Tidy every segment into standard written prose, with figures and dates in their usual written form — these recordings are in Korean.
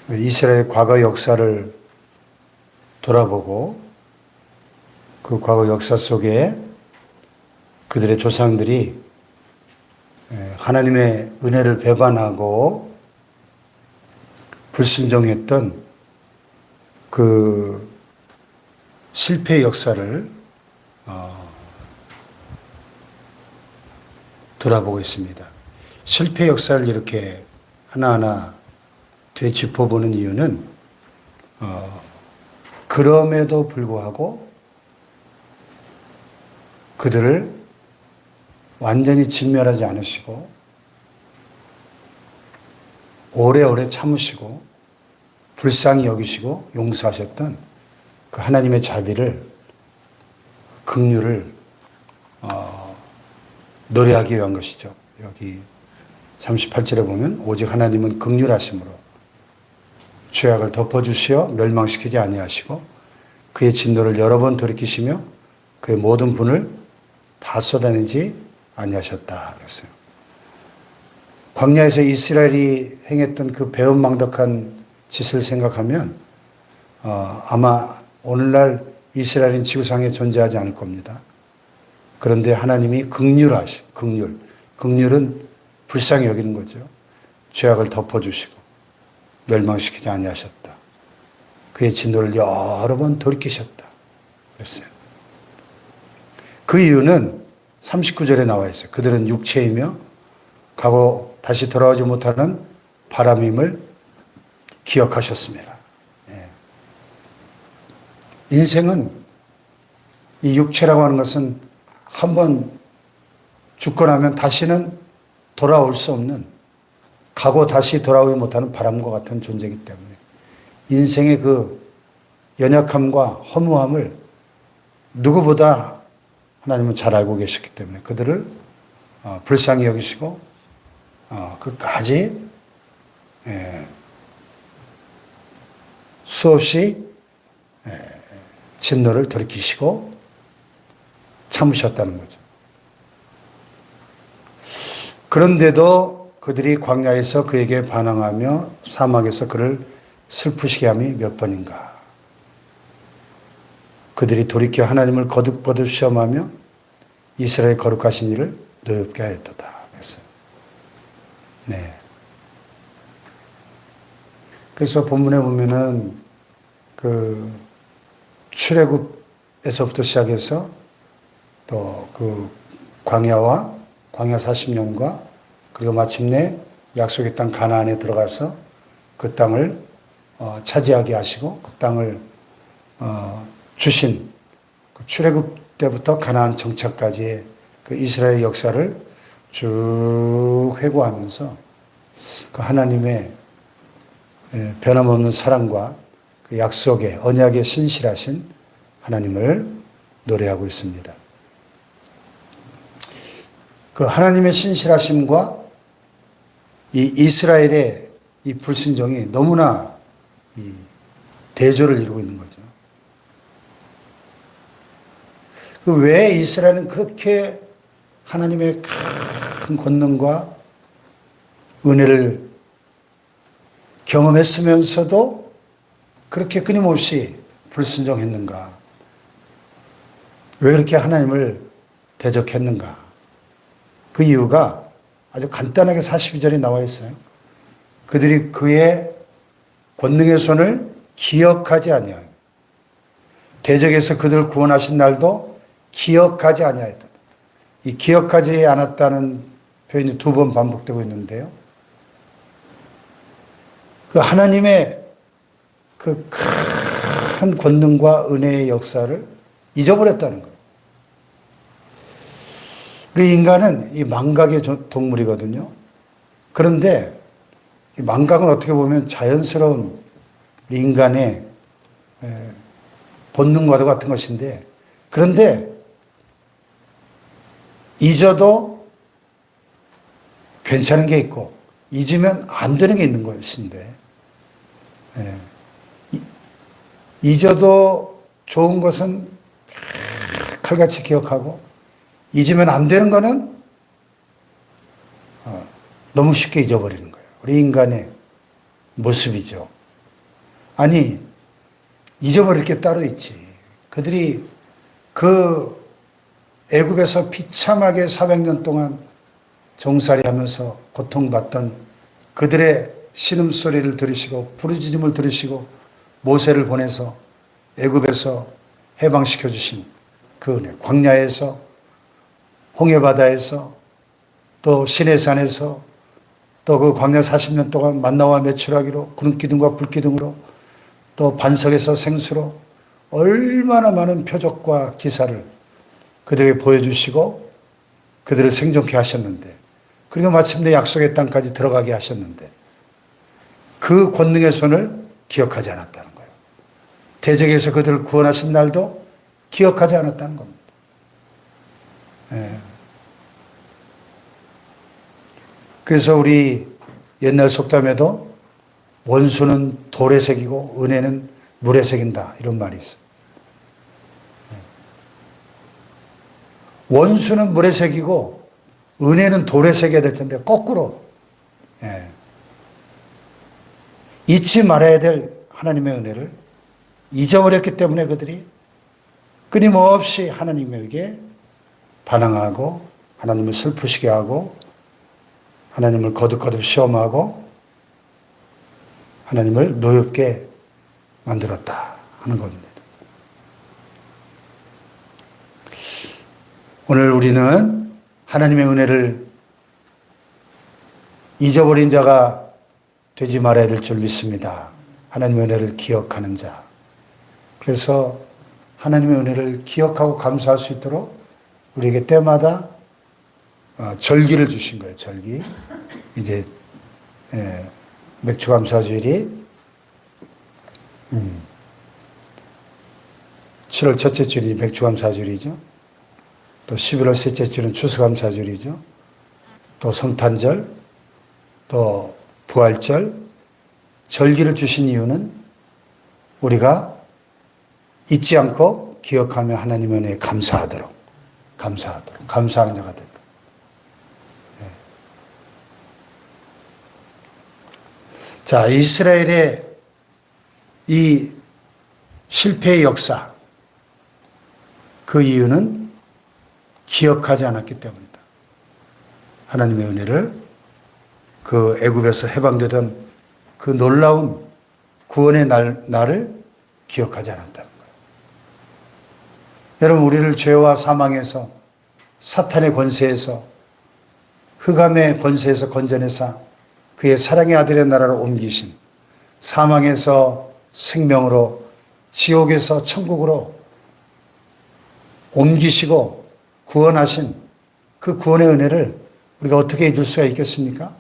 이스라엘 과거 역사를 돌아보고 그 과거 역사 속에 그들의 조상들이 하나님의 은혜를 배반하고 불순종했던 그 실패의 역사를 돌아보고 있습니다. 실패 역사를 이렇게 하나하나 되짚어보는 이유는 그럼에도 불구하고 그들을 완전히 진멸하지 않으시고 오래오래 참으시고 불쌍히 여기시고 용서하셨던 그 하나님의 자비를, 긍휼을 노래하기 위한 것이죠. 여기 38절에 보면 오직 하나님은 긍휼하심으로 죄악을 덮어주시어 멸망시키지 아니하시고 그의 진노를 여러 번 돌이키시며 그의 모든 분을 다 쏟아내지 아니하셨다 그랬어요. 광야에서 이스라엘이 행했던 그 배은망덕한 짓을 생각하면 아마 오늘날 이스라엘은 지구상에 존재하지 않을 겁니다. 그런데 하나님이 긍휼하심, 긍휼은 불쌍히 여기는 거죠. 죄악을 덮어주시고 멸망시키지 아니하셨다. 그의 진노를 여러 번 돌이키셨다 그랬어요. 그 이유는 39절에 나와 있어요. 그들은 육체이며 가고 다시 돌아오지 못하는 바람임을 기억하셨습니다. 인생은 이 육체라고 하는 것은 한번 죽고 나면 다시는 돌아올 수 없는, 가고 다시 돌아오지 못하는 바람과 같은 존재이기 때문에 인생의 그 연약함과 허무함을 누구보다 하나님은 잘 알고 계셨기 때문에 그들을 불쌍히 여기시고 끝까지 수없이 진노를 돌이키시고 참으셨다는 거죠. 그런데도 그들이 광야에서 그에게 반항하며 사막에서 그를 슬프시게 함이 몇 번인가. 그들이 돌이켜 하나님을 거듭거듭 시험하며 이스라엘 거룩하신 이를 노엽게 하였도다. 그랬어요. 네. 그래서 본문에 보면은 그 출애굽에서부터 시작해서 또 그 광야 40년과 그리고 마침내 약속의 땅 가나안에 들어가서 그 땅을 차지하게 하시고 그 땅을 주신 그 출애굽 때부터 가나안 정착까지의 그 이스라엘 역사를 쭉 회고하면서 그 하나님의 변함없는 사랑과 그 약속의 언약의 신실하신 하나님을 노래하고 있습니다. 그 하나님의 신실하심과 이 이스라엘의 이 불순종이 너무나 이 대조를 이루고 있는 거죠. 그 왜 이스라엘은 그렇게 하나님의 큰 권능과 은혜를 경험했으면서도 그렇게 끊임없이 불순종했는가? 왜 그렇게 하나님을 대적했는가? 그 이유가 아주 간단하게 42절에 나와 있어요. 그들이 그의 권능의 손을 기억하지 아니하여 대적에서 그들을 구원하신 날도 기억하지 아니하였다. 이 기억하지 않았다는 표현이 2번 반복되고 있는데요. 그 하나님의 그 큰 권능과 은혜의 역사를 잊어버렸다는 거예요. 우리 인간은 이 망각의 동물이거든요. 그런데 이 망각은 어떻게 보면 자연스러운 인간의 본능과도 같은 것인데, 그런데 잊어도 괜찮은 게 있고 잊으면 안 되는 게 있는 것인데, 잊어도 좋은 것은 칼같이 기억하고 잊으면 안 되는 거는 너무 쉽게 잊어버리는 거예요. 우리 인간의 모습이죠. 아니, 잊어버릴 게 따로 있지. 그들이 그 애굽에서 비참하게 400년 동안 종살이하면서 고통받던 그들의 신음소리를 들으시고 부르짖음을 들으시고 모세를 보내서 애굽에서 해방시켜 주신 그 은혜, 광야에서 홍해바다에서 또 시내산에서 또 그 광야 40년 동안 만나와 메추라기로 구름기둥과 불기둥으로 또 반석에서 생수로 얼마나 많은 표적과 기사를 그들에게 보여주시고 그들을 생존케 하셨는데, 그리고 마침내 약속의 땅까지 들어가게 하셨는데 그 권능의 손을 기억하지 않았다는 거예요. 대적에서 그들을 구원하신 날도 기억하지 않았다는 겁니다. 예. 그래서 우리 옛날 속담에도 원수는 돌에 새기고 은혜는 물에 새긴다, 이런 말이 있어요. 원수는 물에 새기고 은혜는 돌에 새겨야 될 텐데 거꾸로. 예. 잊지 말아야 될 하나님의 은혜를 잊어버렸기 때문에 그들이 끊임없이 하나님에게 반항하고 하나님을 슬프시게 하고 하나님을 거듭거듭 시험하고 하나님을 노엽게 만들었다 하는 겁니다. 오늘 우리는 하나님의 은혜를 잊어버린 자가 되지 말아야 될 줄 믿습니다. 하나님의 은혜를 기억하는 자. 그래서 하나님의 은혜를 기억하고 감사할 수 있도록 우리에게 때마다 절기를 주신 거예요. 절기. 이제 맥주감사주일이 7월 첫째 주일이 맥주감사주일이죠. 또 11월 셋째 주일은 추수감사주일이죠. 또 성탄절, 또 부활절, 절기를 주신 이유는 우리가 잊지 않고 기억하며 하나님의 은혜에 감사하는 자가 되도록. 자, 이스라엘의 이 실패의 역사, 그 이유는 기억하지 않았기 때문이다. 하나님의 은혜를, 그 애굽에서 해방되던 그 놀라운 구원의 날을 기억하지 않았다는 거예요. 여러분, 우리를 죄와 사망에서, 사탄의 권세에서, 흑암의 권세에서 건져내사 그의 사랑의 아들의 나라로 옮기신, 사망에서 생명으로, 지옥에서 천국으로 옮기시고 구원하신 그 구원의 은혜를 우리가 어떻게 잊을 수가 있겠습니까?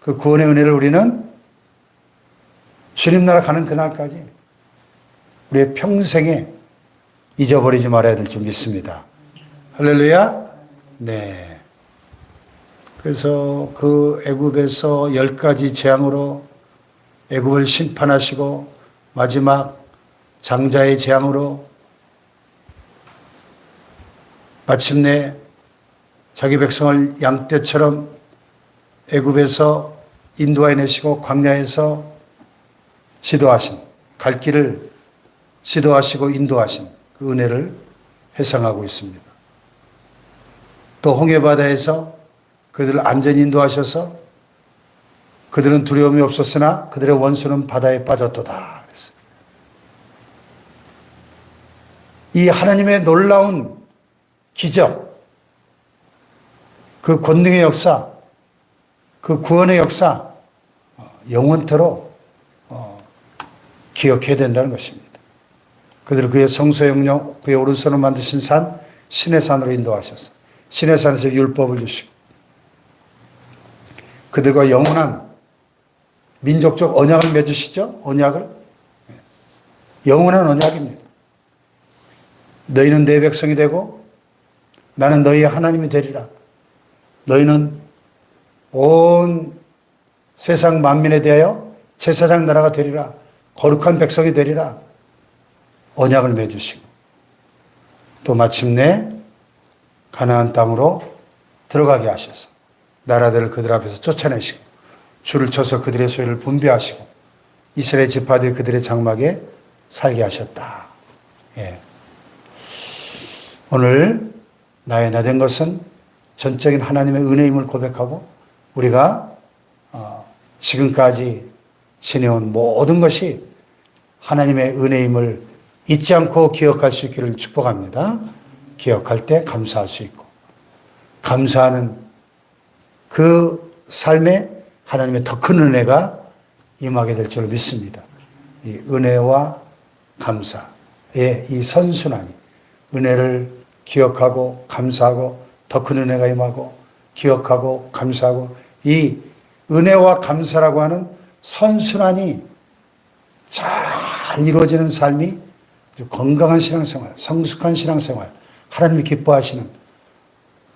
그 구원의 은혜를 우리는 주님 나라 가는 그날까지 우리의 평생에 잊어버리지 말아야 될 줄 믿습니다. 할렐루야. 네. 그래서 그 애굽에서 10가지 재앙으로 애굽을 심판하시고 마지막 장자의 재앙으로 마침내 자기 백성을 양떼처럼 애굽에서 인도해 내시고 광야에서 지도하신, 갈 길을 지도하시고 인도하신 그 은혜를 회상하고 있습니다. 또 홍해바다에서 그들을 안전히 인도하셔서 그들은 두려움이 없었으나 그들의 원수는 바다에 빠졌도다. 그랬어요. 이 하나님의 놀라운 기적, 그 권능의 역사, 그 구원의 역사, 영원토록 기억해야 된다는 것입니다. 그들을 그의 성소 영령, 그의 오른손을 만드신 산, 신의 산으로 인도하셔서 신의 산에서 율법을 주시고 그들과 영원한 민족적 언약을 맺으시죠? 언약을. 영원한 언약입니다. 너희는 내 백성이 되고 나는 너희의 하나님이 되리라. 너희는 온 세상 만민에 대하여 제사장 나라가 되리라. 거룩한 백성이 되리라. 언약을 맺으시고 또 마침내 가나안 땅으로 들어가게 하셔서 나라들을 그들 앞에서 쫓아내시고 줄을 쳐서 그들의 소유를 분배하시고 이스라엘 지파들이 그들의 장막에 살게 하셨다. 예. 오늘 나의 나 된 것은 전적인 하나님의 은혜임을 고백하고 우리가 지금까지 지내온 모든 것이 하나님의 은혜임을 잊지 않고 기억할 수 있기를 축복합니다. 기억할 때 감사할 수 있고 감사하는 그 삶에 하나님의 더 큰 은혜가 임하게 될 줄로 믿습니다. 이 은혜와 감사의 이 선순환이 은혜를 기억하고 감사하고 더 큰 은혜가 임하고 기억하고 감사하고 이 은혜와 감사라고 하는 선순환이 잘 이루어지는 삶이 건강한 신앙생활, 성숙한 신앙생활, 하나님이 기뻐하시는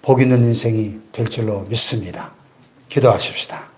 복 있는 인생이 될 줄로 믿습니다. 기도하십시다.